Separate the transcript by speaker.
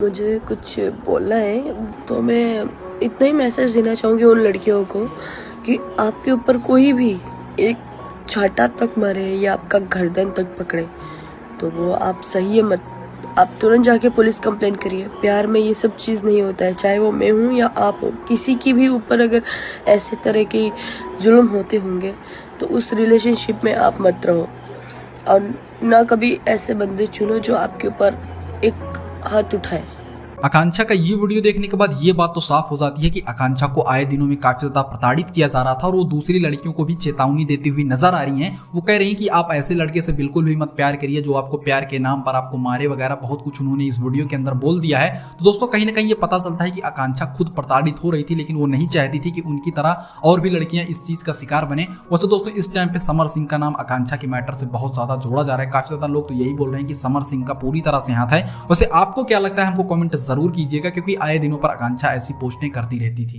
Speaker 1: मुझे कुछ बोलना है तो मैं इतना ही मैसेज देना चाहूँगी उन लड़कियों को कि आपके ऊपर कोई भी एक छाता तक मारे या आपका गर्दन तक पकड़े तो वो आप सही है मत, आप तुरंत जाके पुलिस कंप्लेंट करिए। प्यार में ये सब चीज़ नहीं होता है, चाहे वो मैं हूँ या आप हो, किसी की भी ऊपर अगर ऐसे तरह की जुल्म होते होंगे तो उस रिलेशनशिप में आप मत रहो और ना कभी ऐसे बंदे चुनो जो आपके ऊपर एक हाथ उठाए।
Speaker 2: आकांक्षा का ये वीडियो देखने के बाद ये बात तो साफ हो जाती है कि आकांक्षा को आए दिनों में काफी ज्यादा प्रताड़ित किया जा रहा था और वो दूसरी लड़कियों को भी चेतावनी देती हुई नजर आ रही हैं। वो कह रही हैं कि आप ऐसे लड़के से बिल्कुल भी मत प्यार करिए जो आपको प्यार के नाम पर आपको मारे वगैरह, बहुत कुछ उन्होंने इस वीडियो के अंदर बोल दिया है। तो दोस्तों कहीं ना कहीं ये पता चलता है कि आकांक्षा खुद प्रताड़ित हो रही थी, लेकिन वो नहीं चाहती थी कि उनकी तरह और भी लड़कियां इस चीज का शिकार बने। वैसे दोस्तों इस टाइम पे समर सिंह का नाम आकांक्षा के मैटर से बहुत ज्यादा जोड़ा जा रहा है। काफी ज्यादा लोग तो यही बोल रहे हैं कि समर सिंह का पूरी तरह से हाथ है। वैसे आपको क्या लगता है हमको कमेंट जरूर कीजिएगा, क्योंकि आए दिनों पर आकांक्षा ऐसी पोस्टें करती रहती थी।